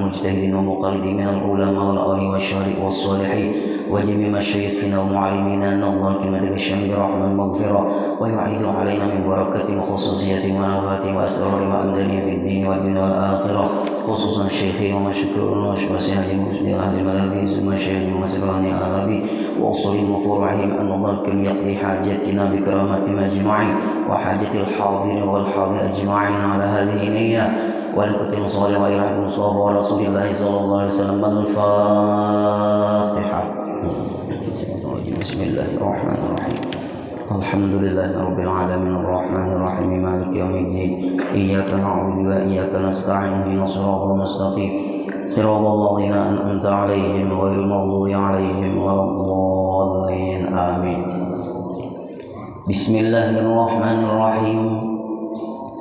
المجتهدين ومقلدين من العلماء والأولياء والشهداء والصالحين وجميع مشايخنا ومعلمينا أن الله كما تبشر برحمة المغفرة ويعيد علينا من بركة وخصوصية ونفات وأسرار ما أمدني في الدين والدنيا والآخرة خصوصا شيخي ومشكورنا وسيدي المسلمين أهل الملابس ومشايخ ومسراني على ربي وأصولهم وفروعهم أن الله كم يقضي حاجتنا بكرامة أجمعين وحاجة الحاضر والحاضر أجمعين على هذه النية ولكتب صالح وإلى المصطفى ورسول الله صلى الله عليه وسلم. الفاتحة. بسم الله الرحمن الرحيم. الحمد لله رب العالمين الرحمن الرحيم مالك يوم الدين إياك نعبد وإياك نستعين اهدنا الصراط المستقيم صراط الذين أنعمت عليهم غير المغضوب عليهم ولا الضالين آمين. بسم الله الرحمن الرحيم.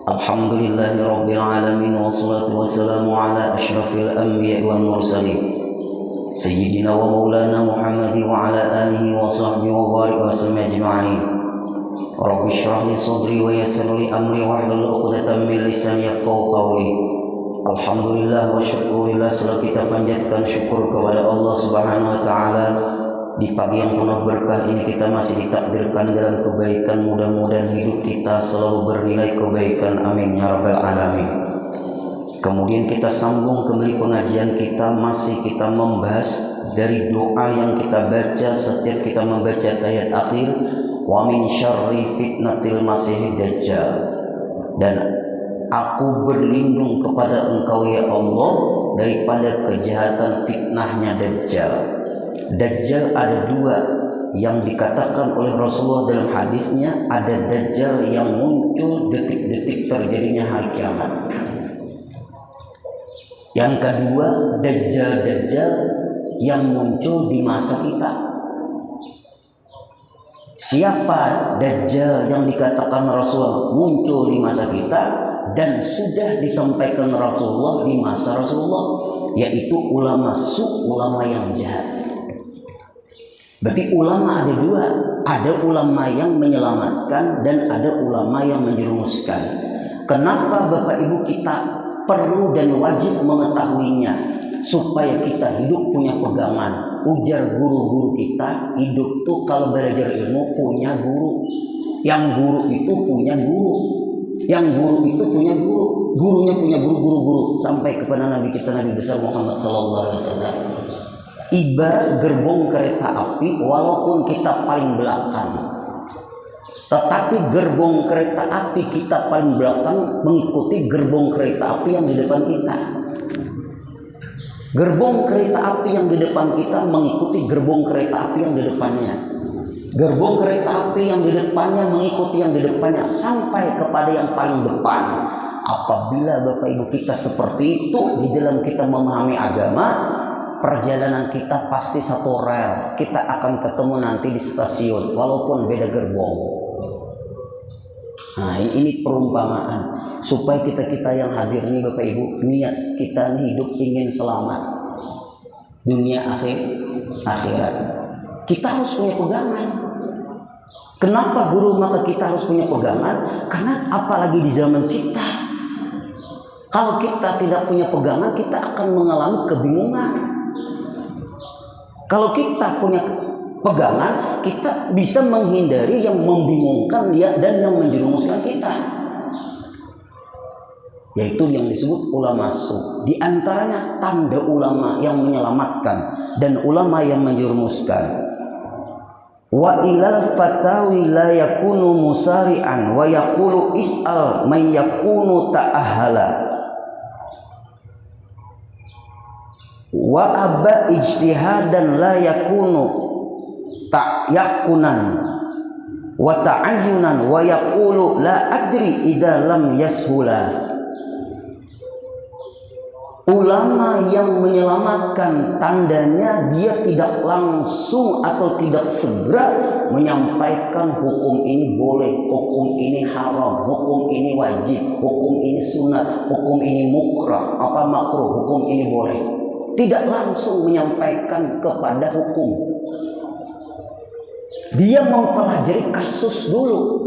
الحمد لله رب العالمين والصلاة والسلام على أشرف الأنبياء والمرسلين سيدنا ومولانا محمد وعلى آله وصحبه وبارك وسلم أجمعين. رب اشرح لي صدري ويسر لي أمري واحلل عقدة من لساني يفقهوا قولي. Alhamdulillah wa syukurillah, setelah kita panjatkan syukur kepada Allah Subhanahu wa taala, di pagi yang penuh berkah ini kita masih ditakdirkan dalam kebaikan. Mudah-mudahan hidup kita selalu bernilai kebaikan, amin ya rabbal alamin. Kemudian kita sambung kembali pengajian kita, masih kita membahas dari doa yang kita baca setiap kita membaca tahiyat akhir, wa min syarri fitnatil masihid dajjal, dan aku berlindung kepada Engkau ya Allah daripada kejahatan fitnahnya Dajjal. Dajjal ada dua yang dikatakan oleh Rasulullah dalam hadisnya. Ada Dajjal yang muncul detik-detik terjadinya hari kiamat. Yang kedua, Dajjal yang muncul di masa kita. Siapa Dajjal yang dikatakan Rasulullah muncul di masa kita dan sudah disampaikan Rasulullah di masa Rasulullah, yaitu ulama ulama yang jahat. Berarti ulama ada dua, ada ulama yang menyelamatkan dan ada ulama yang menjerumuskan. Kenapa Bapak Ibu kita perlu dan wajib mengetahuinya? Supaya kita hidup punya pegangan. Ujar guru-guru kita, hidup tuh kalau belajar ilmu punya guru. Yang guru itu punya guru. Yang guru itu punya guru. Gurunya punya guru-guru sampai kepada Nabi kita, Nabi besar Muhammad sallallahu alaihi wasallam. Ibarat gerbong kereta api, walaupun kita paling belakang, tetapi gerbong kereta api kita paling belakang mengikuti gerbong kereta api yang di depan kita. Gerbong kereta api yang di depan kita mengikuti gerbong kereta api yang di depannya. Gerbong kereta api yang di depannya mengikuti yang di depannya sampai kepada yang paling depan. Apabila Bapak Ibu kita seperti itu di dalam kita memahami agama, perjalanan kita pasti satu rel. Kita akan ketemu nanti di stasiun walaupun beda gerbong. Nah, ini perumpamaan supaya kita yang hadir ini Bapak Ibu, niat kita hidup ingin selamat dunia akhirat. Kita harus punya pegangan. Kenapa guru? Maka kita harus punya pegangan karena apalagi di zaman kita, kalau kita tidak punya pegangan kita akan mengalami kebingungan. Kalau kita punya pegangan, kita bisa menghindari yang membingungkan dia dan yang menjerumuskan kita, yaitu yang disebut ulama su. Di antaranya tanda ulama yang menyelamatkan dan ulama yang menjerumuskan. Wa ilal fatawi la yakunu musari'an wa yaqulu is'al man yakunu ta'ahala wa abba ijtihadan la yakunu ta'yakunan wa ta'ayyunan wa yaqulu la adri idza lam yashula. Ulama yang menyelamatkan tandanya dia tidak langsung atau tidak segera menyampaikan hukum ini boleh, hukum ini haram, hukum ini wajib, hukum ini sunat, hukum ini mukrah, apa makruh, hukum ini boleh. Tidak langsung menyampaikan kepada hukum. Dia mempelajari kasus dulu.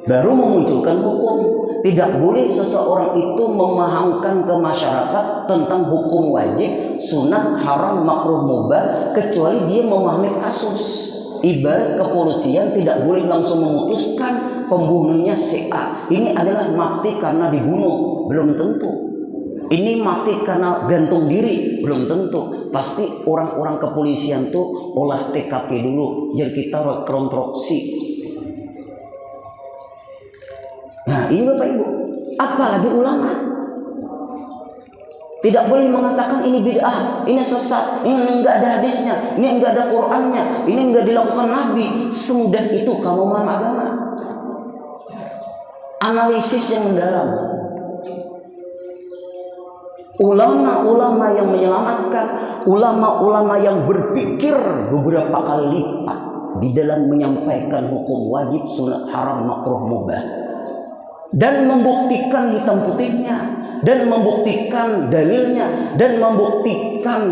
baru memunculkan hukum. Tidak boleh seseorang itu memahamkan ke masyarakat tentang hukum wajib, sunat, haram, makruh, mubah, kecuali dia memahami kasus. Ibarat kepolisian tidak boleh langsung memutuskan pembunuhnya si A. Ini adalah mati karena dibunuh, belum tentu. Ini mati karena gantung diri, belum tentu. Pasti orang-orang kepolisian tuh olah TKP dulu, jadi kita rekonstruksi. Nah ini Bapak Ibu, apalagi ulama tidak boleh mengatakan ini bid'ah, ini sesat, ini enggak ada hadisnya, ini enggak ada Qur'annya, ini enggak dilakukan Nabi. Semudah itu kamu memahami agama. Analisis yang mendalam. Ulama-ulama yang menyelamatkan, ulama-ulama yang berpikir beberapa kali lipat di dalam menyampaikan hukum wajib, sunat, haram, makruh, mubah, dan membuktikan hitam putihnya, dan membuktikan dalilnya, dan membuktikan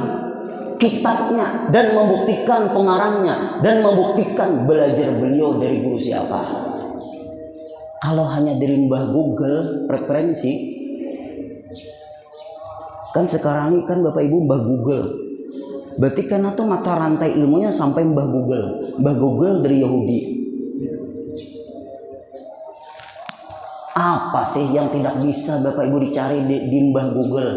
kitabnya, dan membuktikan pengarangnya, dan membuktikan belajar beliau dari guru siapa. Kalau hanya dari Mbah Google referensi, kan sekarang ini kan Bapak Ibu Mbah Google, berarti kan itu mata rantai ilmunya sampai Mbah Google. Mbah Google dari Yahudi. Apa sih yang tidak bisa Bapak Ibu dicari di Mbah Google?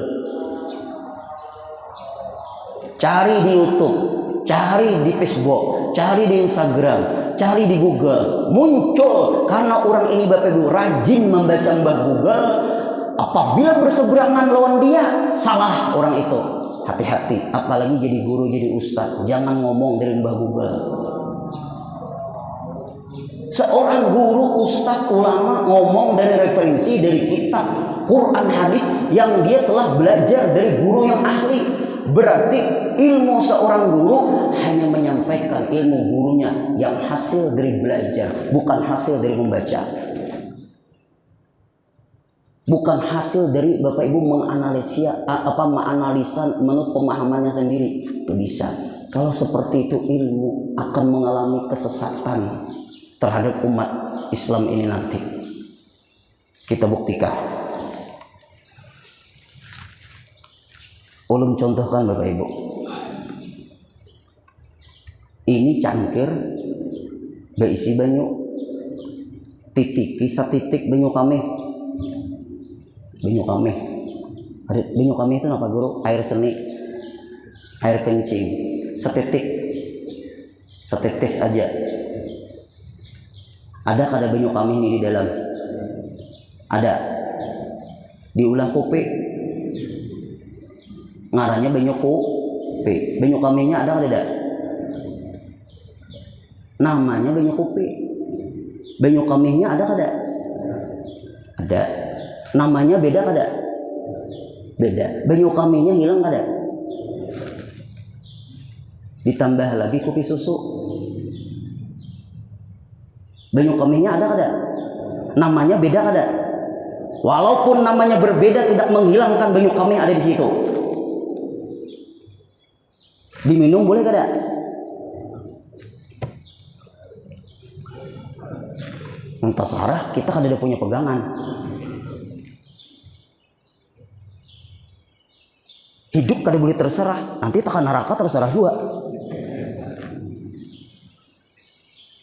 Cari di YouTube, cari di Facebook, cari di Instagram, cari di Google, muncul. Karena orang ini Bapak Ibu rajin membaca Mbah Google, apabila berseberangan lawan dia, salah orang itu. Hati-hati, apalagi jadi guru, jadi ustadz, jangan ngomong dari Mbah Google. Seorang guru, ustadz, ulama ngomong dari referensi, dari kitab, Quran, hadis yang dia telah belajar dari guru yang ahli. Berarti ilmu seorang guru hanya menyampaikan ilmu gurunya yang hasil dari belajar, bukan hasil dari membaca. Bukan hasil dari Bapak Ibu menganalisa menurut pemahamannya sendiri. Itu bisa. Kalau seperti itu ilmu akan mengalami kesesatan terhadap umat Islam ini nanti. Kita buktikan. Ulun contohkan Bapak Ibu. Ini cangkir berisi banyu. Kisah titik banyu kami. Banyu kami. Banyu kami itu apa guru? Air seni. Air kencing. Setetes aja. Ada kada banyu kami ini di dalam? Ada. Diulah kopi. Ngaranya banyu kopi. Banyu kaminya ada kada? Namanya banyu kopi. Banyu kaminya ada kada? Ada. Namanya beda kada? Beda. Banyu kaminya hilang kada? Ditambah lagi kopi susu. Banyu kaminya ada kada? Namanya beda kada? Walaupun namanya berbeda tidak menghilangkan banyu kami ada di situ. Diminum boleh kada? Entah sarah kita kada ada punya pegangan. Hidup kada boleh terserah, nanti tekan neraka terserah juga.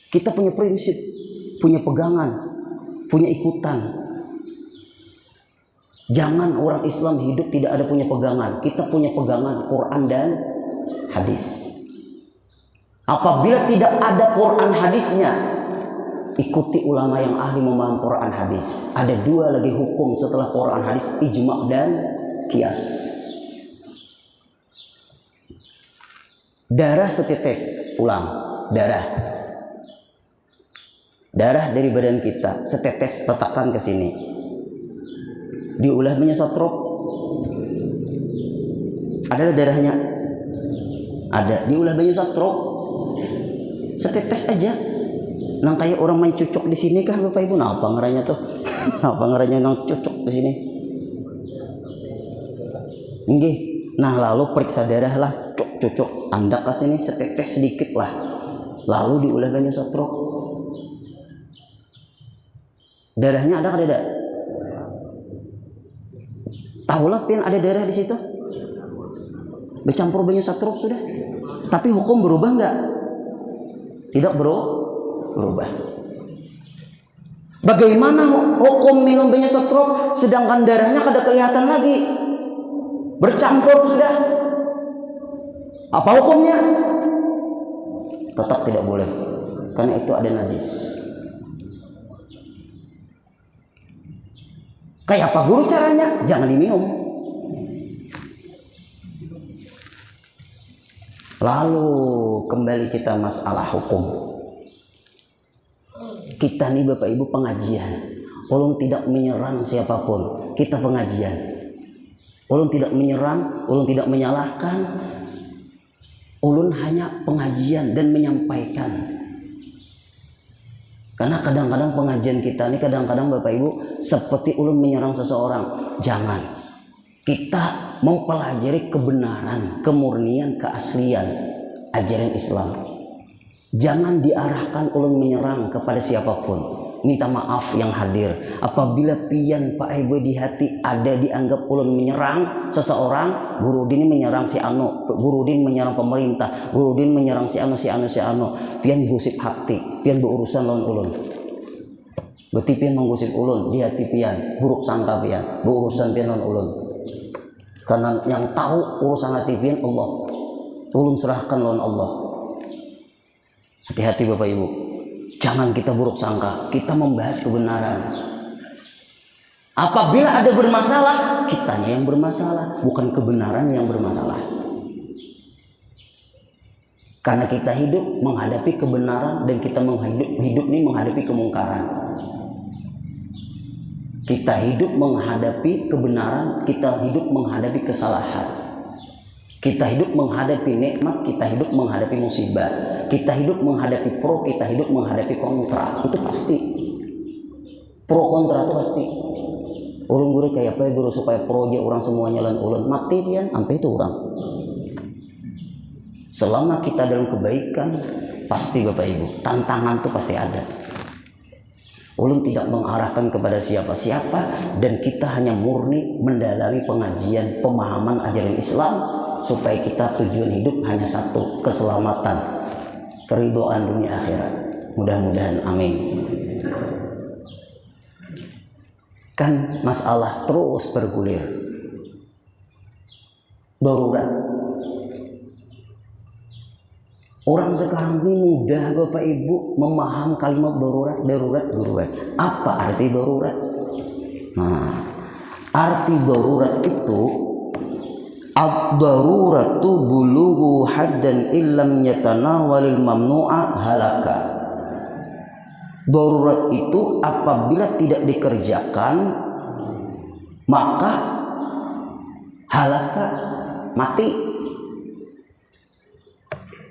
Kita punya prinsip, punya pegangan, punya ikutan. Jangan orang Islam hidup tidak ada punya pegangan. Kita punya pegangan Quran dan hadis. Apabila tidak ada Quran hadisnya, ikuti ulama yang ahli memahami Quran hadis. Ada dua lagi hukum setelah Quran hadis, ijma' dan qiyas. Darah setetes, ulang, darah dari badan kita setetes, letakkan ke sini. Diulah menyesatrop. Ada darahnya? Ada. Diulah menyesatrop. Setetes aja. Nang kayak orang main cucuk di sini kah Bapak Ibu? Nah, apa ngaranya tuh? Apa ngaranya nang cucuk di sini? Nggih. Nah, lalu periksa darah lah, cucuk. Anda kasih ini setetes sedikit lah. Lalu diulah banyu satrok. Darahnya ada kada? Tahulah pian ada darah di situ. Bercampur banyu satruk sudah. Tapi hukum berubah enggak? Tidak berubah. Bagaimana hukum minum banyu satruk sedangkan darahnya kada kelihatan lagi? Bercampur sudah. Apa hukumnya? Tetap tidak boleh. Karena itu ada najis. Kayak apa guru caranya? Jangan diminum. Lalu kembali kita masalah hukum. Kita nih Bapak Ibu pengajian. Ulun tidak menyerang siapapun. Kita pengajian. Ulun tidak menyerang, ulun tidak menyalahkan. Ulun hanya pengajian dan menyampaikan. Karena kadang-kadang pengajian kita ini kadang-kadang Bapak Ibu seperti ulun menyerang seseorang. Jangan. Kita mempelajari kebenaran, kemurnian, keaslian ajaran Islam. Jangan diarahkan ulun menyerang kepada siapapun. Minta maaf yang hadir. Apabila pian Pak Ibu di hati ada dianggap ulun menyerang seseorang, Guru Din menyerang si Ano, Guru Din menyerang pemerintah, Guru Din menyerang si Ano, pian gosip hati, pian berurusan lawan ulun. Berarti pian menggosip ulun di hati pian, buruk sangka pian, berurusan pian lawan ulun. Karena yang tahu urusan hati pian Allah. Ulun serahkan lawan Allah. Hati-hati Bapak Ibu. Jangan kita buruk sangka, kita membahas kebenaran. Apabila ada bermasalah, kitanya yang bermasalah, bukan kebenaran yang bermasalah. Karena kita hidup menghadapi kebenaran dan kita hidup ini menghadapi kemungkaran. Kita hidup menghadapi kebenaran, kita hidup menghadapi kesalahan. Kita hidup menghadapi nikmat, kita hidup menghadapi musibah. Kita hidup menghadapi pro, kita hidup menghadapi kontra. Itu pasti. Pro kontra itu pasti. Ulun guru kayak apa ya guru supaya pro aja orang semuanya lan ulun mati pian sampai itu orang. Selama kita dalam kebaikan pasti Bapak Ibu, tantangan itu pasti ada. Ulun tidak mengarahkan kepada siapa-siapa dan kita hanya murni mendalami pengajian pemahaman ajaran Islam supaya kita tujuan hidup hanya satu, keselamatan, keridhaan dunia akhirat. Mudah-mudahan amin. Kan masalah terus bergulir. Darurat. Orang sekarang ini mudah Bapak Ibu memaham kalimat darurat guru. Apa arti darurat? Nah, arti darurat itu ad-daruratu bulughu haddan illam yatanawalil mamnu'a halaka. Darurat itu apabila tidak dikerjakan maka halaka, mati.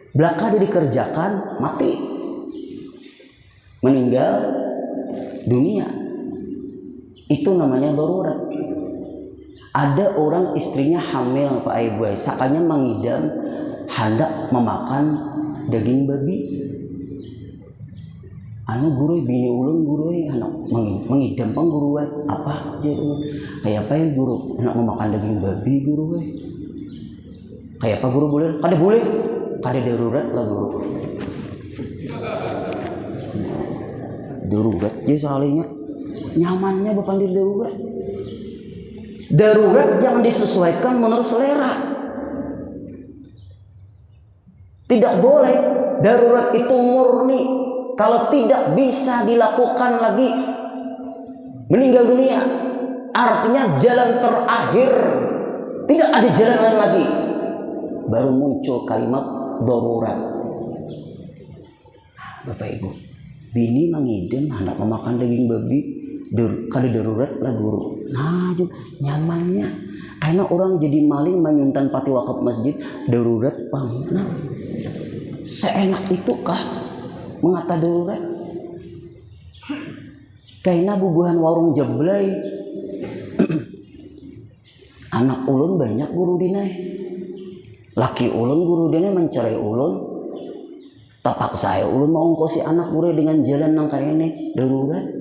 Belaka dikerjakan mati, meninggal dunia. Itu namanya darurat. Ada orang istrinya hamil Pak Ibu, sakanya mengidam hendak memakan daging babi. Anu guru bini ulun guru hendak mengidam pang guru apa jadi kayak apa ya guru hendak memakan daging babi guru kayak apa guru boleh? Kada boleh. Kada darurat lah guru. Darurat dia soalnya nyamannya bapak di darurat. Darurat jangan disesuaikan menurut selera. Tidak boleh. Darurat itu murni. Kalau tidak bisa dilakukan lagi meninggal dunia. Artinya jalan terakhir. Tidak ada jalan lain lagi. Baru muncul kalimat darurat. Bapak Ibu, bini mengidam hendak memakan daging babi. Kada darurat lah guru. Nah nyamannya karena orang jadi maling menyuntan pati wakaf masjid darurat pang. Nah, seenak itukah mengata darurat? Karena bubuhan warung jeblay anak ulun banyak guru dinai. Laki ulun guru dinai mencerai ulun. Tapak saya ulun mau ngkosi anak guru dengan jalan nang kaya ini darurat.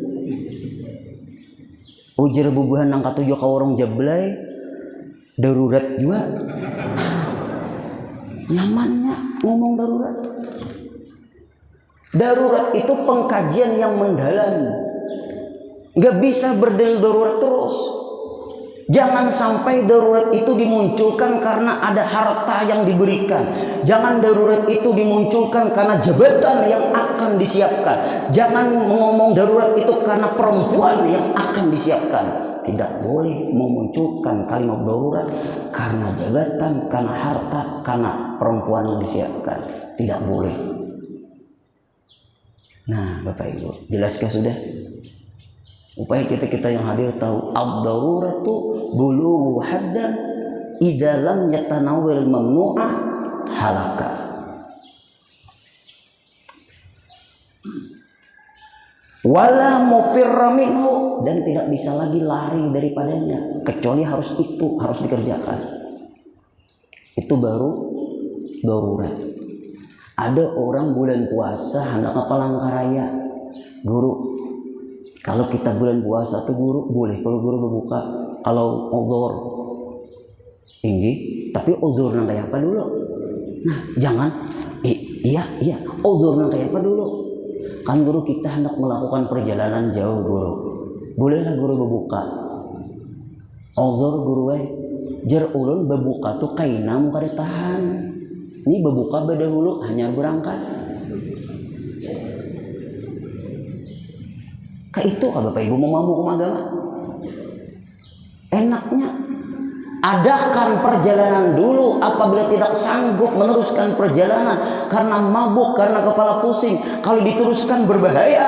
Ujar bubuhan nang katujuh ka orang jablay darurat juga. Nyamannya ngomong darurat. Darurat itu pengkajian yang mendalam. Gak bisa berdalil darurat terus. Jangan sampai darurat itu dimunculkan karena ada harta yang diberikan. Jangan darurat itu dimunculkan karena jabatan yang akan disiapkan. Jangan ngomong darurat itu karena perempuan yang akan disiapkan. Tidak boleh memunculkan kalimat darurat karena jabatan, karena harta, karena perempuan yang disiapkan. Tidak boleh. Nah, Bapak Ibu, jelaskah sudah? Upaya kita yang hadir tahu ad-daruratu bulughu haddan idza lam yatanawwal mamnu'ah halaka. Wala mufirra minhu, dan tidak bisa lagi lari daripadanya kecuali harus dikerjakan. Itu baru darurat. Ada orang bulan puasa hendak ke Palangkaraya, guru. Kalau kita bulan puasa tuh guru boleh kalau guru berbuka. Kalau uzur tinggi, tapi uzur nang kayak apa dulu? Nah, jangan iya uzur nang kayak apa dulu? Kan guru kita hendak melakukan perjalanan jauh guru. Bolehlah guru berbuka. Uzur guru jar ulun berbuka tuh kainam kada tahan. Ini berbuka bedahulu hanya berangkat. Itu kalau Bapak Ibu mau hukum agama, enaknya adakan perjalanan dulu. Apabila tidak sanggup meneruskan perjalanan karena mabuk, karena kepala pusing, kalau diteruskan berbahaya,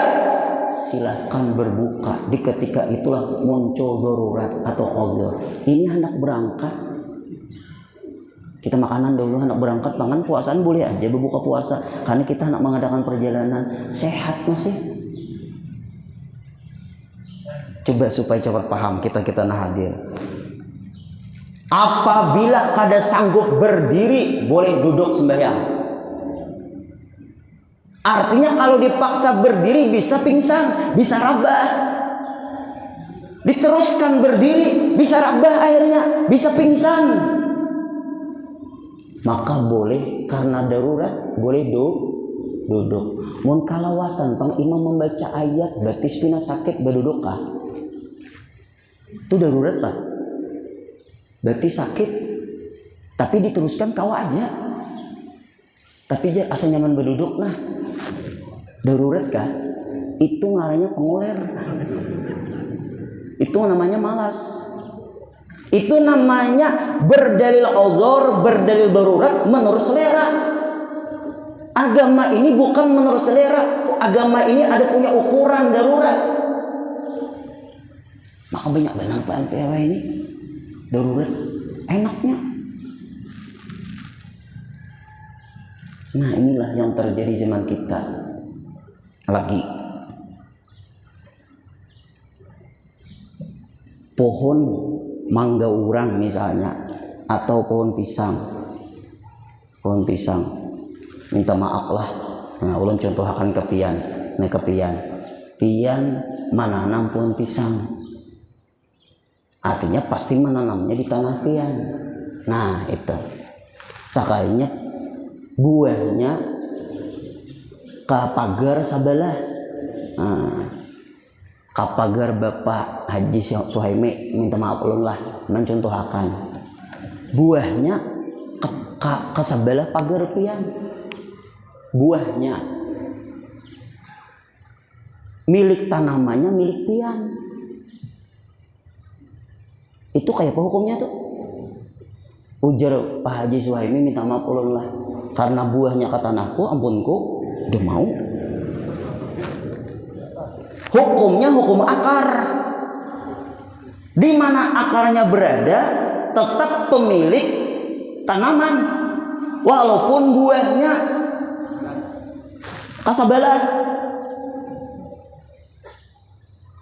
silakan berbuka. Di ketika itulah muncul darurat atau uzur. Ini hendak berangkat, kita makanan dulu hendak berangkat, pangan puasaan boleh aja berbuka puasa karena kita hendak mengadakan perjalanan sehat masih. Coba supaya cepat paham kita hadir. Apabila kada sanggup berdiri, boleh duduk sembahyang. Artinya kalau dipaksa berdiri bisa pingsan, bisa rabah. Diteruskan berdiri bisa rabah, akhirnya bisa pingsan. Maka boleh karena darurat boleh duduk. Mun kalawasan pang imam membaca ayat batis pina sakit berduduk kah? Itu darurat lah. Berarti sakit, tapi diteruskan kau aja. Tapi aja asal nyaman berduduk nah. Darurat kah? Itu ngaranya penguler. Itu namanya malas. Itu namanya berdalil uzur, berdalil darurat menurut selera. Agama ini bukan menurut selera. Agama ini ada punya ukuran darurat. Maka banyak benar Pak MPW ini darurat enaknya. Nah, inilah yang terjadi zaman kita lagi. Pohon mangga urang misalnya, atau pohon pisang, minta maaf lah. Nah, ulun contohkan kepian. Nah, pian menanam pohon pisang. Artinya pasti menanamnya di tanah pian. Nah, itu. Sakalinya buahnya ke pagar sebelah. Nah, ke pagar Bapak Haji Suhaimi, minta maaf ulun lah, mencontohkan. Buahnya ke sebelah pagar pian. Buahnya milik tanamannya milik pian. Itu kayak apa hukumnya tuh? Ujar Pak Haji Suhaimi, minta maaf ulun lah, karena buahnya kata tanahku, ampunku, udah mau. Hukumnya hukum akar. Di mana akarnya berada, tetap pemilik tanaman, walaupun buahnya kasabalat.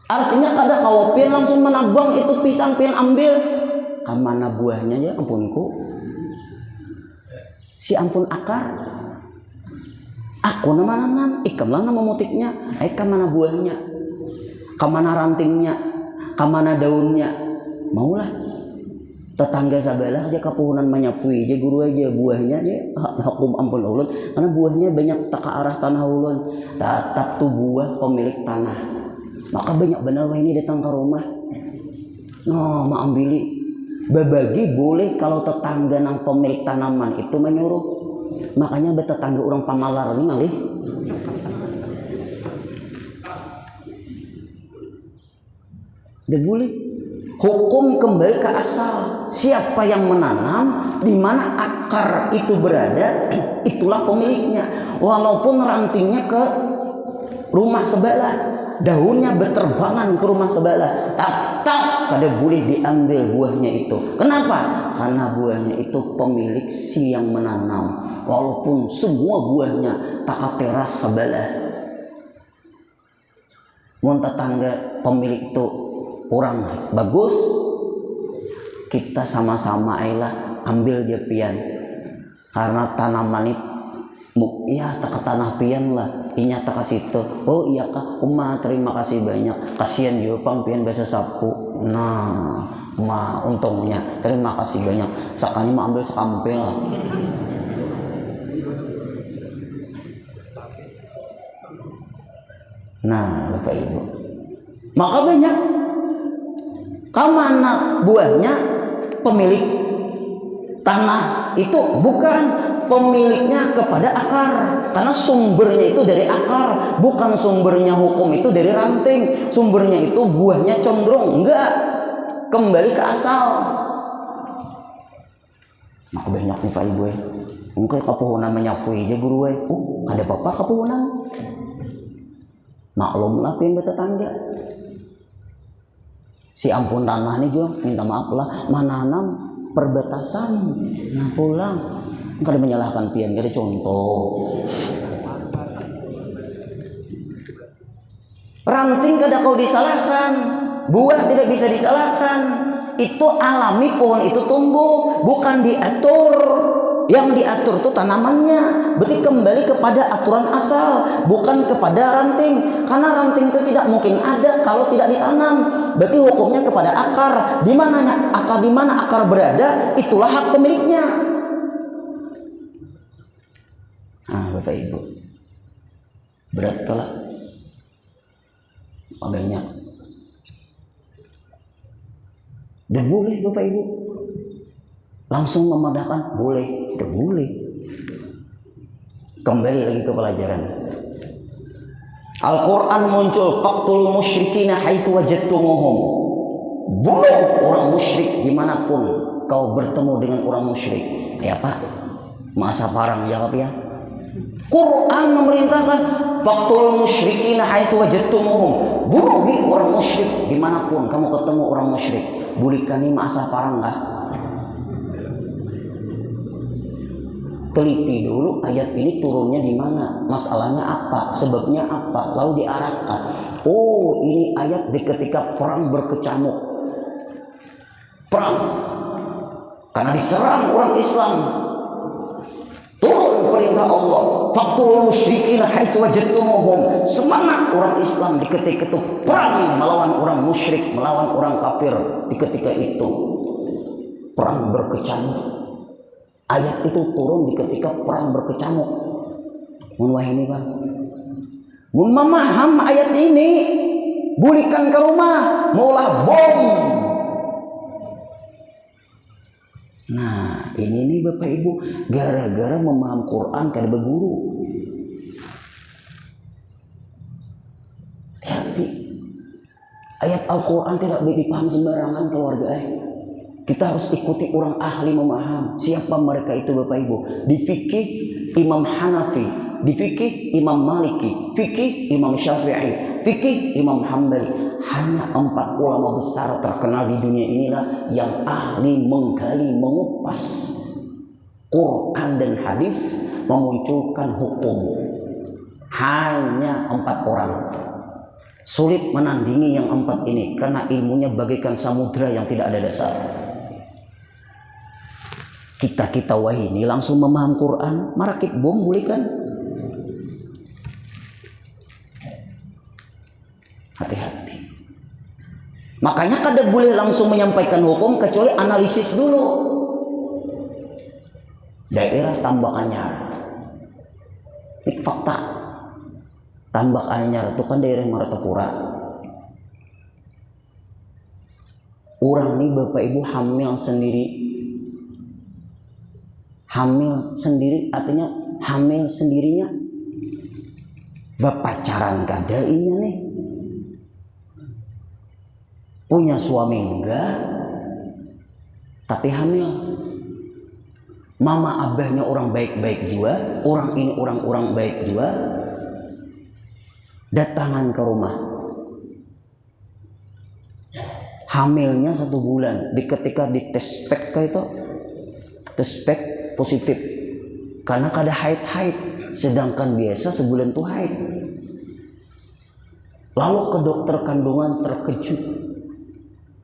Artinya kada kawapin langsung menabang itu pisang pian ambil. Kamana buahnya ya ampunku. Si ampun akar. Aku nama nanam, ikam lah nama motifnya. Kamana buahnya. Kamana rantingnya. Kamana daunnya? Maulah. Tetangga sabelah aja kapuhunan menyapui aja guru aja buahnya aja hukum ampun ulun karena buahnya banyak tak ke arah tanah ulun. Tetap tuh buah pemilik tanah. Maka banyak benar wah ini datang ke rumah. No, ma ambili. Babagi boleh kalau tetangga nang pemilik tanaman itu menyuruh. Makanya betetangga orang pamalar ini malih. Dia boleh. Hukum kembali ke asal. Siapa yang menanam, di mana akar itu berada, itulah pemiliknya. Walaupun rantingnya ke rumah sebelah, daunnya berterbangan ke rumah sebelah, tetap kada boleh diambil buahnya itu. Kenapa? Karena buahnya itu pemilik si yang menanam. Walaupun semua buahnya tak teras sebelah. Mun tetangga pemilik itu orang bagus, kita sama-sama ayolah ambil dia pian. Karena tanaman itu ya tak ke tanah pian lah, inya tak kasih situ. Oh iya kak, terima kasih banyak. Kasihan juga pang pian biasa sapu. Nah, untungnya terima kasih banyak. Sakanya mau ambil sekampil. Nah, Bapak Ibu, maka banyak kamana buahnya pemilik tanah itu bukan pemiliknya kepada akar, karena sumbernya itu dari akar, bukan sumbernya hukum itu dari ranting, sumbernya itu buahnya condrong, enggak, kembali ke asal. Maka banyak nih Pak Ibu, mungkin kapuhunan menyapui aja guru ada apa-apa kapuhunan, maklum lah pian tetangga. Si ampun tanah nih juga minta maaf lah mananam perbatasan. Nah pulang kada menyalahkan pian, kada contoh ranting kada kau disalahkan, buah tidak bisa disalahkan, itu alami pohon itu tumbuh, bukan diatur. Yang diatur itu tanamannya. Berarti kembali kepada aturan asal, bukan kepada ranting. Karena ranting itu tidak mungkin ada kalau tidak ditanam. Berarti hukumnya kepada akar. Di mana akar berada, itulah hak pemiliknya. Nah, Bapak Ibu, berat kalah. Banyak. Dan boleh Bapak Ibu langsung memadahkan, boleh, tidak boleh. Kembali lagi ke pelajaran. Al-Quran muncul, faqtul musyrikina haitsu wajadtumuhum. Bunuh orang musyrik dimanapun kau bertemu dengan orang musyrik. Ya Pak, masa parang jawab ya. Quran memerintahkan faqtul musyrikina haitsu wajadtumuhum. Bunuh orang musyrik dimanapun kamu ketemu orang musyrik. Bulikan ini masa parang kah? Teliti dulu ayat ini turunnya di mana, masalahnya apa, sebabnya apa, lalu diarahkan. Oh, ini ayat di ketika perang berkecamuk, perang karena diserang orang Islam. Turun perintah Allah, faqtul musyrikin haitsu wajadtumuhum. Semangat orang Islam di ketika itu perang melawan orang musyrik, melawan orang kafir. Di ketika itu perang berkecamuk. Ayat itu turun di ketika perang berkecamuk. Mun wah ini Bang, mun memaham ayat ini, bulikan ke rumah, maulah bom. Nah ini nih Bapak Ibu, gara-gara memaham Quran kada berguru. Hati-hati, ayat Al-Quran tidak boleh dipaham sembarangan keluarga. Kita harus ikuti orang ahli memaham. Siapa mereka itu Bapak Ibu? Di fikih Imam Hanafi, di fikih Imam Maliki, fikih Imam Syafi'i, fikih Imam Hambali. Hanya 4 ulama besar terkenal di dunia inilah yang ahli menggali, mengupas Quran dan hadis, memunculkan hukum. Hanya 4 orang. Sulit menandingi yang 4 ini karena ilmunya bagaikan samudra yang tidak ada dasar. Kita wah ini langsung memaham Quran, marakit bom boleh kan? Hati-hati. Makanya kada boleh langsung menyampaikan hukum kecuali analisis dulu. Daerah Tambak Anyar, ini fakta. Tambak Anyar itu kan daerah Martapura. Orang nih bapak ibu hamil sendiri. Hamil sendiri artinya hamil sendirinya. Berpacaran kadainya nih. Punya suami enggak, tapi hamil. Mama abahnya orang baik-baik juga, orang ini orang baik juga. Datangan ke rumah. Hamilnya 1 bulan. Ketika dites spek itu, tes spek positif. Karena kada haid, sedangkan biasa sebulan tuh haid. Lalu ke dokter kandungan terkejut.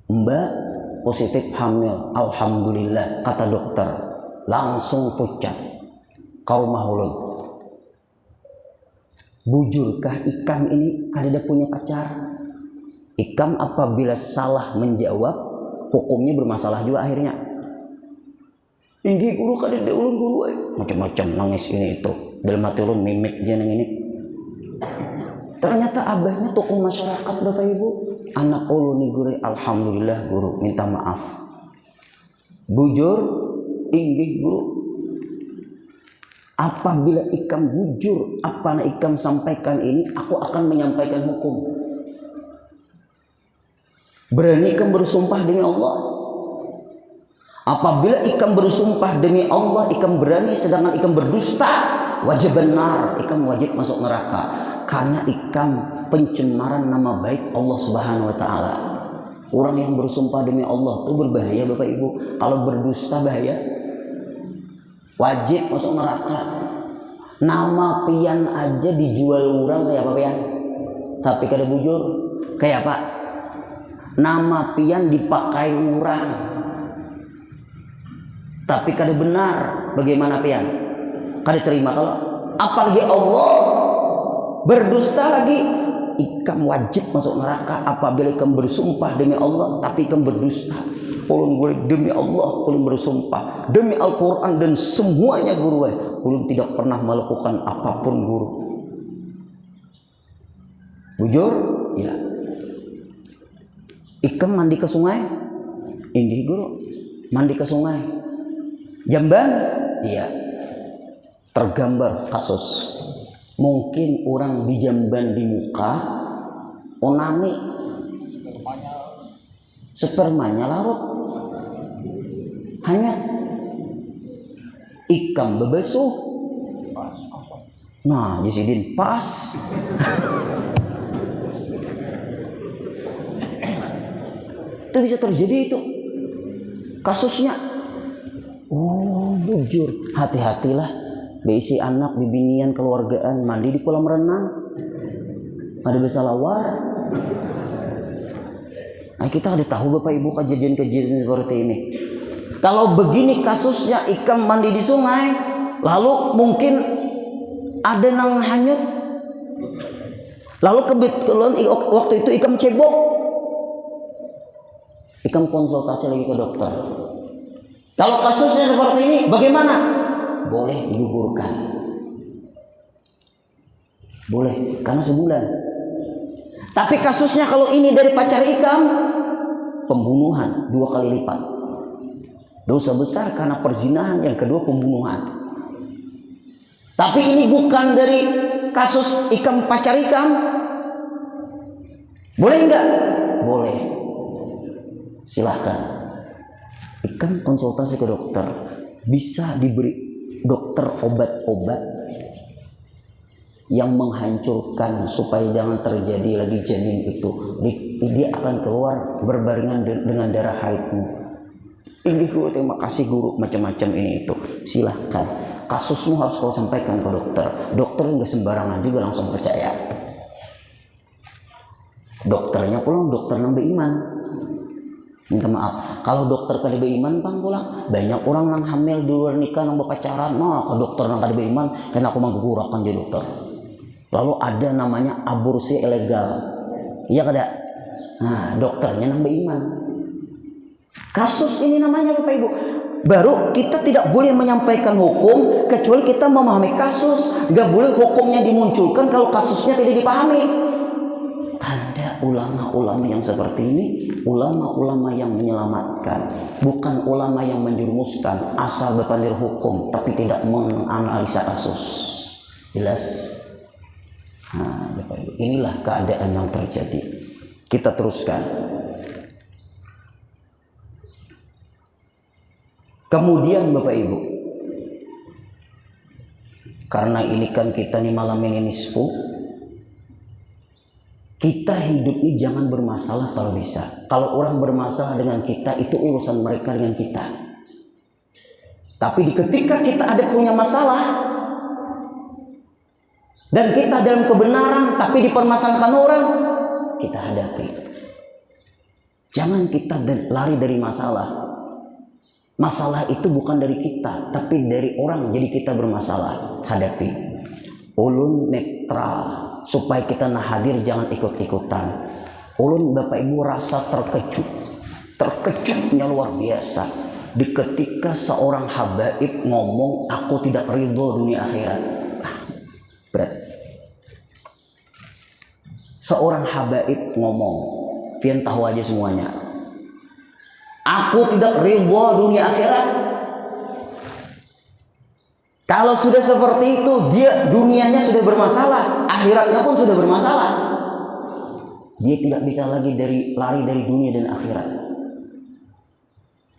Mbak positif hamil, alhamdulillah, kata dokter. Langsung pucat ke rumah ulun. Bujurkah Ikam ini kada punya pacar? Ikam apabila salah menjawab, hukumnya bermasalah juga akhirnya. Inggi guru kada ulun guru macam-macam nangis ini itu. Dalam hati ulun mimik jeneng ini. Ternyata abahnya tokoh masyarakat Bapak Ibu. Anak ulun nih guru, alhamdulillah guru, minta maaf. Bujur, inggih guru. Apabila Ikam bujur, apa yang Ikam sampaikan ini, aku akan menyampaikan hukum. Berani Ikam bersumpah demi Allah? Apabila Ikam bersumpah demi Allah, Ikam berani, sedangkan Ikam berdusta, wajib benar, Ikam wajib masuk neraka. Karena Ikam pencemaran nama baik Allah Subhanahu wa Ta'ala. Orang yang bersumpah demi Allah itu berbahaya Bapak Ibu. Kalau berdusta bahaya, wajib masuk neraka. Nama pian aja dijual orang kayak apa pian, tapi kada bujur kayak apa? Nama pian dipakai orang, tapi kada benar. Bagaimana pian? Kada terima kalau apalagi Allah berdusta lagi. Ikam wajib masuk neraka apabila Ikam bersumpah demi Allah tapi Ikam berdusta. Ulun guru demi Allah, ulun bersumpah demi Al-Quran dan semuanya guru, ulun tidak pernah melakukan apapun guru. Bujur, ya. Ikam mandi ke sungai, inggih guru, mandi ke sungai. Jamban, iya. Tergambar kasus. Mungkin orang di jamban di muka, onani, spermanya larut, hanya Ikam bebesuh. Nah, Jisidin pas. Itu bisa terjadi itu kasusnya. Oh, bujur, hati-hatilah. Beisi anak bibinian keluargaan mandi di kolam renang, ada besalawar. Nah, kita ada tahu Bapak Ibu kejadian-kejadian seperti ini. Kalau begini kasusnya, Ikam mandi di sungai, lalu mungkin ada nang hanyut, lalu kebetulan waktu itu Ikam cebok, Ikam konsultasi lagi ke dokter. Kalau kasusnya seperti ini, bagaimana? Boleh digugurkan, boleh, karena sebulan. Tapi kasusnya kalau ini dari pacar Ikam, pembunuhan 2 kali lipat, dosa besar karena perzinahan, yang kedua pembunuhan. Tapi ini bukan dari kasus Ikam pacar Ikam, boleh enggak? Boleh, silahkan. Ikam konsultasi ke dokter, bisa diberi dokter obat-obat yang menghancurkan supaya jangan terjadi lagi janin itu. Dia akan keluar berbarengan dengan darah haidmu. Ini guru, terima kasih guru, macam-macam ini itu. Silahkan. Kasusmu harus kau sampaikan ke dokter. Dokter nggak sembarangan juga langsung percaya. Dokternya pulang dokter nambah iman. Minta maaf, kalau dokter kada beriman pang pulang, banyak orang nang hamil di luar nikah nang berpacaran. Nah, kalau dokter nang kada beriman, karena aku menggugurakan jadi dokter. Lalu ada namanya aborsi ilegal, iya kada? Nah, dokternya nambah iman. Kasus ini namanya Bapak Ibu. Baru kita tidak boleh menyampaikan hukum kecuali kita memahami kasus. Gak boleh hukumnya dimunculkan kalau kasusnya tidak dipahami. Tanda ulama-ulama yang seperti ini, ulama-ulama yang menyelamatkan, bukan ulama yang menjerumuskan asal berpandir hukum tapi tidak menganalisa kasus. Jelas? Nah, Bapak Ibu, inilah keadaan yang terjadi. Kita teruskan. Kemudian Bapak Ibu, karena ini kan kita nih malam ini nisfu, kita hidup ini jangan bermasalah kalau bisa. Kalau orang bermasalah dengan kita, itu urusan mereka dengan kita. Tapi ketika kita ada punya masalah dan kita dalam kebenaran tapi dipermasalahkan orang, kita hadapi. Jangan kita lari dari masalah. Masalah itu bukan dari kita, tapi dari orang, jadi kita bermasalah. Hadapi. Ulun netral, supaya kita hadir, jangan ikut-ikutan. Ulun Bapak Ibu rasa terkejutnya luar biasa di ketika seorang habaib ngomong, aku tidak ridho dunia akhirat. Berat. Seorang habaib ngomong, pian tahu aja semuanya, aku tidak ridho dunia akhirat. Kalau sudah seperti itu, dia dunianya sudah bermasalah, akhiratnya pun sudah bermasalah. Dia tidak bisa lagi lari dari dunia dan akhirat.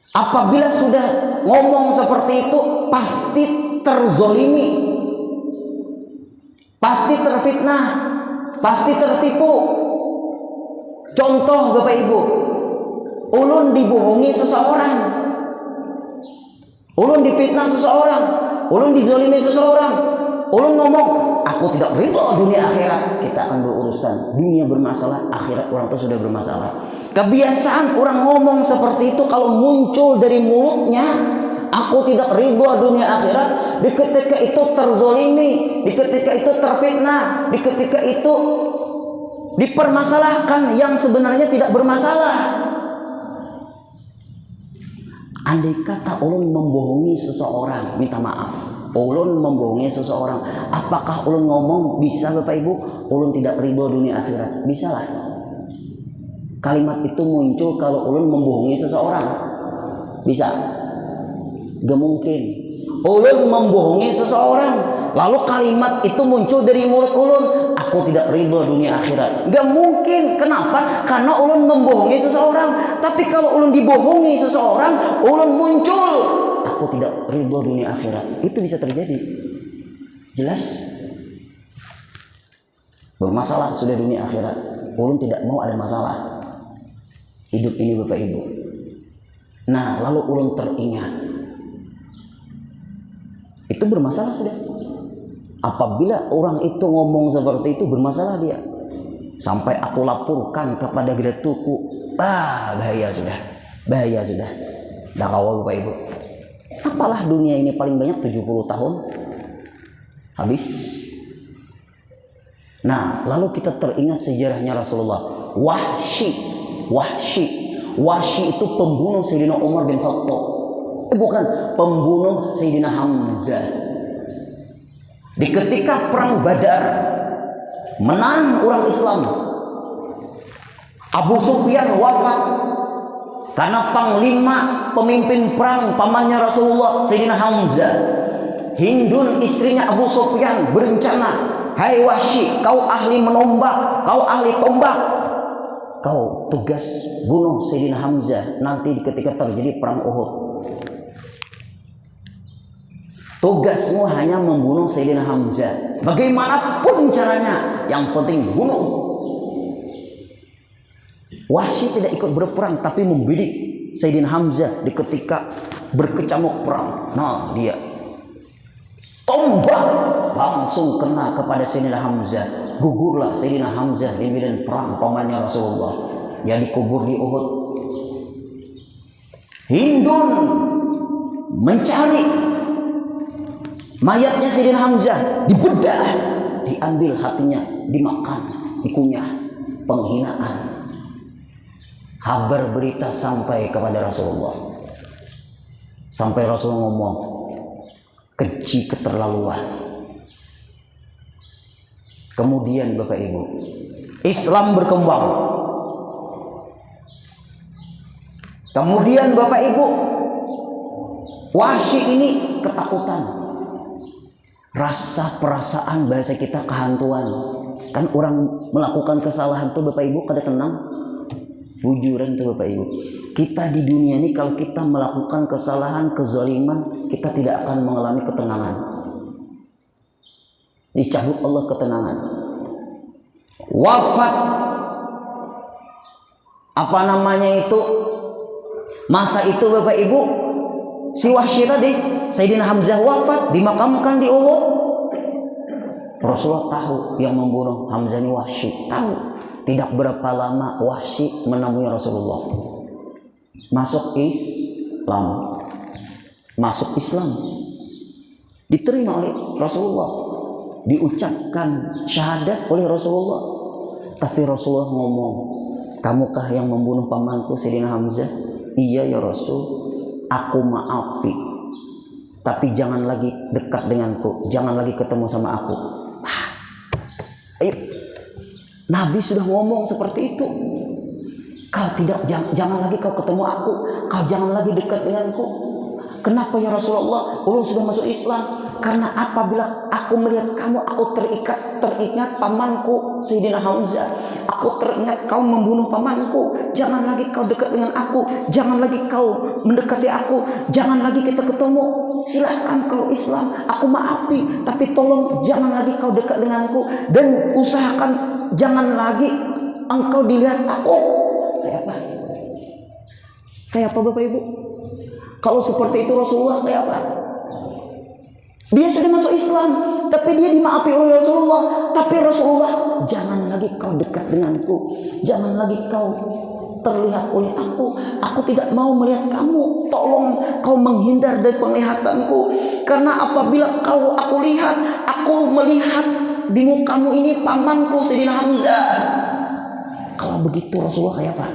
Apabila sudah ngomong seperti itu, pasti terzolimi, pasti terfitnah, pasti tertipu. Contoh Bapak Ibu, ulun dibohongi seseorang, ulun difitnah seseorang, ulun dizalimi seseorang, ulun ngomong, aku tidak ridho dunia akhirat. Kita akan berurusan, dunia bermasalah, akhirat orang itu sudah bermasalah. Kebiasaan orang ngomong seperti itu kalau muncul dari mulutnya, aku tidak ridho dunia akhirat, di ketika itu terzolimi, di ketika itu terfitnah, di ketika itu dipermasalahkan yang sebenarnya tidak bermasalah. Andai kata ulun membohongi seseorang, minta maaf, ulun membohongi seseorang, apakah ulun ngomong bisa Bapak Ibu, ulun tidak ridho dunia akhirat? Bisa lah. Kalimat itu muncul kalau ulun membohongi seseorang. Bisa? Gak mungkin. Ulun membohongi seseorang, lalu kalimat itu muncul dari mulut ulun, aku tidak ridho dunia akhirat. Gak mungkin. Kenapa? Karena ulun membohongi seseorang. Tapi kalau ulun dibohongi seseorang, ulun muncul, aku tidak ridho dunia akhirat. Itu bisa terjadi. Jelas? Bermasalah sudah dunia akhirat. Ulun tidak mau ada masalah hidup ini Bapak Ibu. Nah, lalu ulun teringat, itu bermasalah sudah. Apabila orang itu ngomong seperti itu, bermasalah dia. Sampai aku laporkan kepada Geretuku, bahaya sudah. Bahaya sudah. Dah kawal Bapak Ibu. Apalah dunia ini paling banyak 70 tahun. Habis. Nah, lalu kita teringat sejarahnya Rasulullah. Wahsy itu pembunuh Sayyidina Umar bin Khattab. Bukan, pembunuh Sayyidina Hamzah. Di ketika perang Badar, menang orang Islam, Abu Sufyan wafat karena panglima pemimpin perang pamannya Rasulullah Sayyidina Hamzah. Hindun istrinya Abu Sufyan berencana, hai Wahsy, kau ahli menombak, kau ahli tombak, kau tugas bunuh Sayyidina Hamzah nanti ketika terjadi perang Uhud. Tugasmu hanya membunuh Sayyidina Hamzah, bagaimanapun caranya, yang penting bunuh. Wahsy tidak ikut berperang, tapi membidik Sayyidina Hamzah di ketika berkecamuk perang. Nah, dia tombak langsung kena kepada Sayyidina Hamzah. Gugurlah Sayyidina Hamzah di medan perang pamannya Rasulullah yang dikubur di Uhud. Hindun mencari mayatnya Sayyidina Hamzah, dibedah, diambil hatinya, dimakan, dikunyah. Penghinaan. Kabar berita sampai kepada Rasulullah. Sampai Rasulullah ngomong, keji keterlaluan. Kemudian Bapak Ibu, Islam berkembang. Kemudian Bapak Ibu, Wahsy ini ketakutan. Rasa perasaan bahasa kita kehantuan. Kan orang melakukan kesalahan tuh Bapak Ibu kada tenang. Bujuran tuh Bapak Ibu. Kita di dunia ini kalau kita melakukan kesalahan, kezaliman, kita tidak akan mengalami ketenangan. Dicabut Allah ketenangan. Wafat. Apa namanya itu? Masa itu Bapak Ibu, si Wahsy tadi, Sayyidina Hamzah wafat, dimakamkan di Uhud. Rasulullah tahu yang membunuh Hamzah ini Wahsy, tahu. Tidak berapa lama Wahsy menemui Rasulullah. Masuk Islam. Diterima oleh Rasulullah. Diucapkan syahadat oleh Rasulullah. Tapi Rasulullah ngomong, kamukah yang membunuh pamanku Sayyidina Hamzah? Iya ya Rasul, aku maafi. Tapi jangan lagi dekat denganku, jangan lagi ketemu sama aku. Ayo. Nabi sudah ngomong seperti itu. Kau tidak, jangan lagi kau ketemu aku, kau jangan lagi dekat denganku. Kenapa ya Rasulullah? Ulun sudah masuk Islam. Karena apabila aku melihat kamu, aku teringat pamanku Sayyidina Hamzah. Aku teringat kau membunuh pamanku. Jangan lagi kau dekat dengan aku, jangan lagi kau mendekati aku, jangan lagi kita ketemu. Silahkan kau Islam, aku maafi, tapi tolong jangan lagi kau dekat denganku, dan usahakan jangan lagi engkau dilihat aku. Kayak apa? Kayak apa Bapak Ibu? Kalau seperti itu Rasulullah kayak apa? Dia sudah masuk Islam, tapi dia dimaafi oleh Rasulullah. Tapi Rasulullah, jangan lagi kau dekat denganku, jangan lagi kau terlihat oleh aku. Aku tidak mau melihat kamu. Tolong kau menghindar dari penglihatanku. Karena apabila aku lihat, aku melihat di mukamu ini pamanku Sayyidina Hamzah. Kalau begitu Rasulullah kayak apa?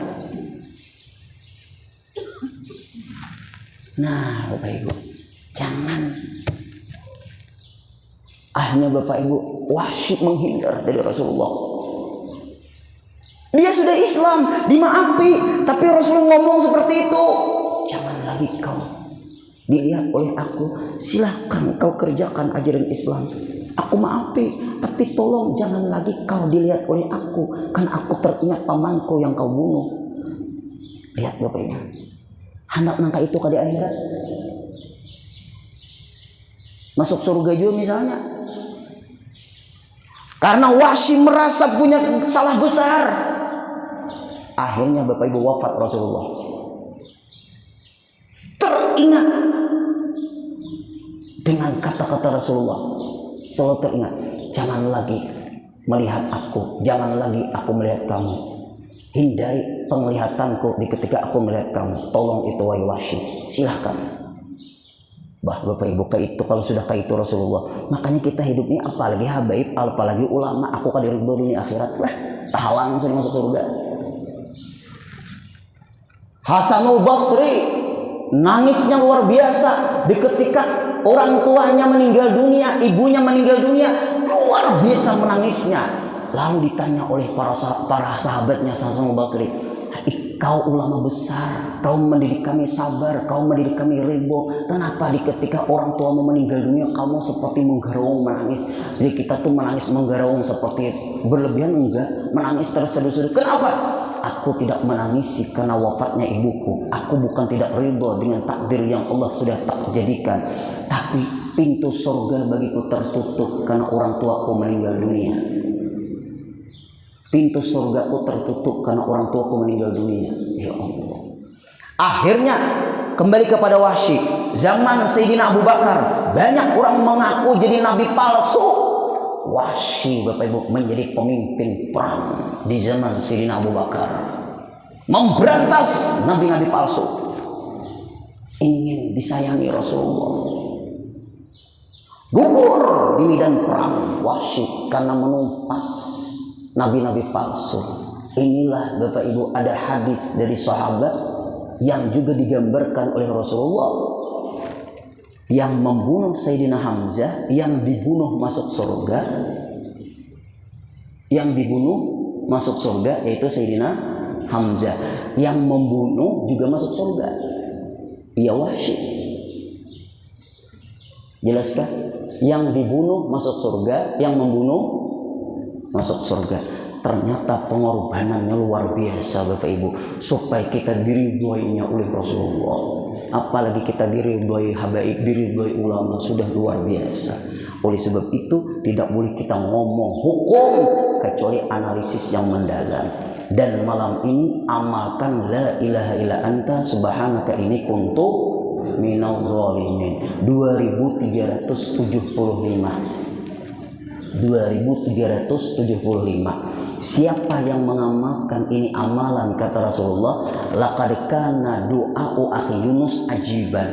Nah Bapak Ibu, jangan. Akhirnya Bapak Ibu, Wahsy menghindar dari Rasulullah. Dia sudah Islam, dimaafi, tapi Rasulullah ngomong seperti itu. Jangan lagi kau dilihat oleh aku, silahkan kau kerjakan ajaran Islam. Aku maafi, tapi tolong jangan lagi kau dilihat oleh aku, karena aku teringat pamanku yang kau bunuh. Lihat Bapak Ibu, hendak nangka itu ke di akhirat, masuk surga juga misalnya. Karena Wahsy merasa punya salah besar. Akhirnya Bapak Ibu wafat Rasulullah. Teringat dengan kata-kata Rasulullah. Selalu teringat, jangan lagi melihat aku, jangan lagi aku melihat kamu. Hindari penglihatanku di ketika aku melihat kamu. Tolong itu wahai Wahsy, silahkan. Bapak Ibu, kayak itu kalau sudah kayak itu Rasulullah. Makanya kita hidup ini apalagi habaib, apalagi ulama, aku kan ridho dunia akhirat lah, tahalang sudah masuk surga. Hasanul Basri nangisnya luar biasa di ketika orang tuanya meninggal dunia, ibunya meninggal dunia, luar biasa menangisnya. Lalu ditanya oleh para sahabatnya Hasanul Basri, kau ulama besar, kau mendidik kami sabar, kau mendidik kami ridho. Kenapa di ketika orang tuamu meninggal dunia kamu seperti menggerung menangis? Jadi kita tuh menangis menggerung seperti berlebihan enggak? Menangis terseduh-seduh. Kenapa? Aku tidak menangisi karena wafatnya ibuku. Aku bukan tidak ridho dengan takdir yang Allah sudah jadikan, tapi pintu surga bagiku tertutup karena orang tuaku meninggal dunia. Pintu surgaku tertutup karena orang tuaku meninggal dunia. Ya Allah. Akhirnya kembali kepada Wahsy. Zaman Sayyidina Abu Bakar, banyak orang mengaku jadi nabi palsu. Wahsy Bapak Ibu menjadi pemimpin perang di zaman Sayyidina Abu Bakar, memberantas nabi-nabi palsu. Ingin disayangi Rasulullah. Gugur di medan perang Wahsy karena menumpas nabi-nabi palsu. Inilah Bapak Ibu ada hadis dari sahabat yang juga digambarkan oleh Rasulullah, yang membunuh Sayyidina Hamzah, yang dibunuh masuk surga, yang dibunuh masuk surga yaitu Sayyidina Hamzah, yang membunuh juga masuk surga, ia Wahsy. Jelas kan? Yang dibunuh masuk surga, yang membunuh masuk surga. Ternyata pengorbanannya luar biasa Bapak Ibu, supaya kita diridhoinya oleh Rasulullah. Apalagi kita diridhoi habaib, diridhoi ulama, sudah luar biasa. Oleh sebab itu tidak boleh kita ngomong hukum kecuali analisis yang mendalam. Dan malam ini amalkan la ilaha illa anta subhanaka inni kuntu minal zalimin 2375. Siapa yang mengamalkan ini amalan, kata Rasulullah, laqad kana du'a'u akhi Yunus ajiban.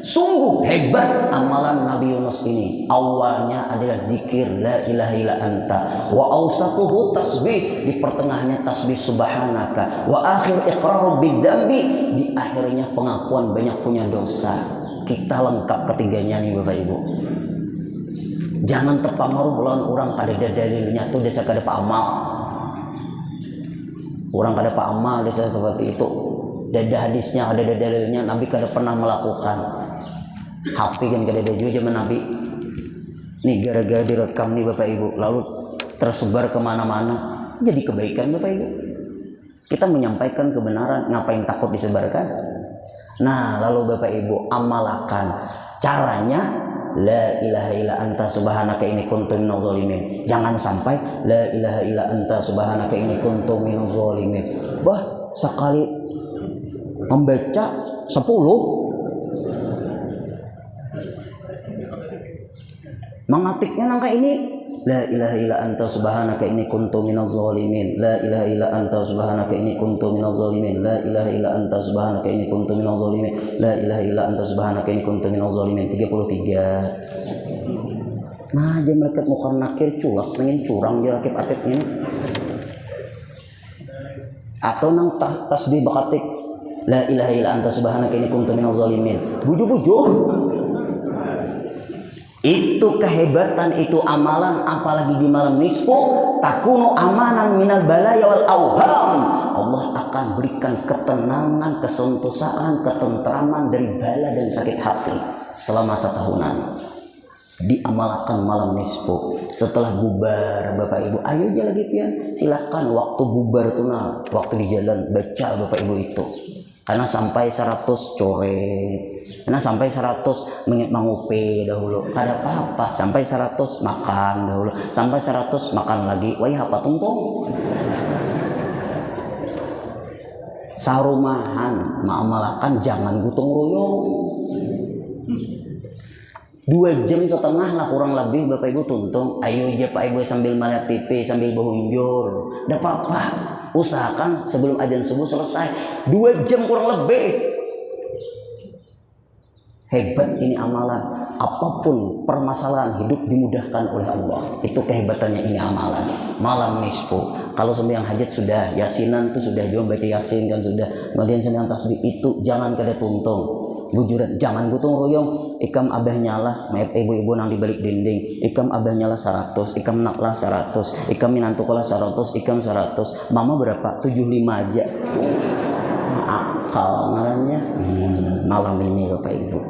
Sungguh hebat amalan Nabi Yunus ini. Awalnya adalah zikir la ilaha illa anta, wa awsatuhu tasbih, di pertengahnya tasbih subhanaka, wa akhir iqraru bidzambi, di akhirnya pengakuan banyak punya dosa. Kita lengkap ketiganya nih Bapak Ibu. Jangan terpengaruh lawan orang kada dalilnya tuh desa kada pak amal. Orang kada pak amal desa seperti itu. Ada hadisnya, ada dalilnya, Nabi kada pernah melakukan. HP kan kada ada juga zaman Nabi. Nih gara-gara direkam nih Bapak Ibu, lalu tersebar kemana-mana, jadi kebaikan Bapak Ibu. Kita menyampaikan kebenaran, ngapain takut disebarkan? Nah lalu Bapak Ibu amalkan caranya. La ilaha illa anta subhanaka inni kuntu minaz zalimin. Jangan sampai la ilaha illa anta subhanaka inni kuntu minaz zalimin. Bah, sekali membaca 10 mengatiknya nangka ini la ilaha illa anta subhanaka inni kuntu minaz zalimin, la ilaha illa anta subhanaka inni kuntu minaz zalimin, la ilaha illa anta subhanaka inni kuntu minaz zalimin, la ilaha illa anta subhanaka inni kuntu minaz zalimin 33. Nah aja malaikat mukar nakir culas nangin curang dia rakib atik ini. Atau nang tasbih bakatik la ilaha illa anta subhanaka inni kuntu minaz zalimin bujuh-bujuh. Itu kehebatan, itu amalan, apalagi di malam nisfu takunu amanan minal balaya wal auham. Allah akan berikan ketenangan, kesentosaan, ketentraman dari bala dan sakit hati selama setahunan. Diamalkan malam nisfu. Setelah bubar Bapak Ibu, ayo aja lagi pian, silahkan waktu bubar itu nah, waktu di jalan baca Bapak Ibu itu. Karena sampai 100 coret, karena sampai 100 mengupe dahulu, kada apa-apa. Sampai 100 makan dahulu, sampai 100 makan lagi. Wah apa tumpung? Sarumahan maamalakan, jangan gotong royong. 2 jam setengah lah kurang lebih Bapak Ibu tuntung. Ayo aja Pak Ibu sambil melihat TV, sambil berhunjur, tidak apa-apa. Usahakan sebelum azan subuh selesai. 2 jam kurang lebih. Hebat ini amalan. Apapun permasalahan hidup dimudahkan oleh Allah. Itu kehebatannya ini amalan. Malam nisfu. Kalau sembahyang hajat sudah, yasinan tuh sudah, juga baca yasin kan sudah. Kemudian sembahyang tasbih itu jangan kada tuntung. Bujuran, jangan gotong royong. Ikam abah nyala, maaf ibu-ibu nang di balik dinding. Ikam abah nyala 100, ikam naklah 100, ikam minantu kolah 100, ikam 100. Mama berapa? 75 aja. Akal ngarannya. Malam ini Bapak Ibu,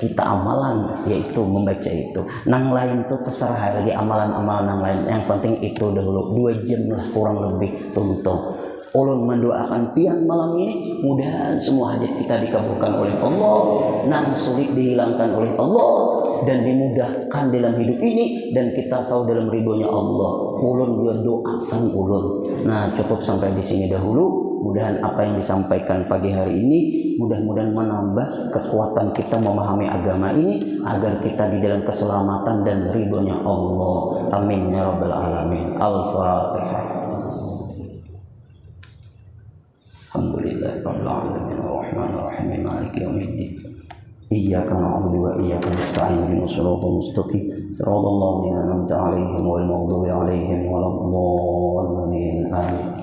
kita amalan yaitu membaca itu. Nang lain tuh terserah lagi amalan-amalan nang lain. Yang penting itu dahulu 2 jam lah kurang lebih tuntung. Ulun mendoakan pian malam ini, mudah semua hajat kita dikabulkan oleh Allah, nang sulit dihilangkan oleh Allah, dan dimudahkan dalam hidup ini, dan kita selalu dalam ridhonya Allah. Ulun doakan ulun. Nah cukup sampai di sini dahulu. Mudahan apa yang disampaikan pagi hari ini mudah-mudahan menambah kekuatan kita memahami agama ini, agar kita di dalam keselamatan dan ridhonya Allah. Amin ya rabbal alamin. Al-Fatihah. Alhamdulillahirabbil alamin arrahmanir rahim maliki yaumiddin. Iyyaka na'budu wa iyyaka nasta'in ihdinas siratal mustaqim siratal ladzina an'amta 'alaihim ghairil maghdubi 'alaihim waladdallin. Amin.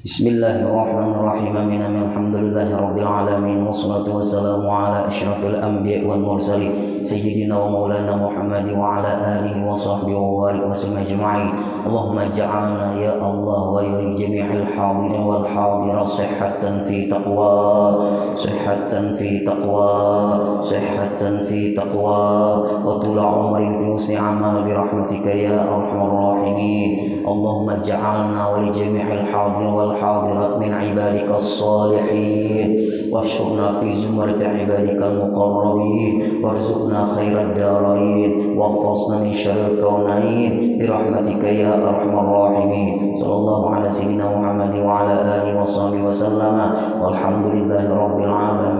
Bismillahirrahmanirrahim. Alhamdulillahi alamin wassalatu wassalamu ala asyrafil anbiya'i wal mursalin sayyidina wa maulana Muhammad wa ala alihi wa sahbihi wa barik wa sallam ajma'in. Allahumma ja'alna ya Allah wa ya jami'il hadirin wal hadirat sihhatan fi taqwa wa tula umrin fi husni amal bi rahmatika ya arhamar rahimin. Allahumma ja'alna wa li jami'il hadirin wal hadirat min ibadika as-salihin واحشرنا في زمرة عبادك المقربين وارزقنا خير الدارين واحفظنا من شر الكونين برحمتك يا أرحم الراحمين. صلى الله على سيدنا محمد وعلى آله وصحبه وسلم والحمد لله رب العالمين.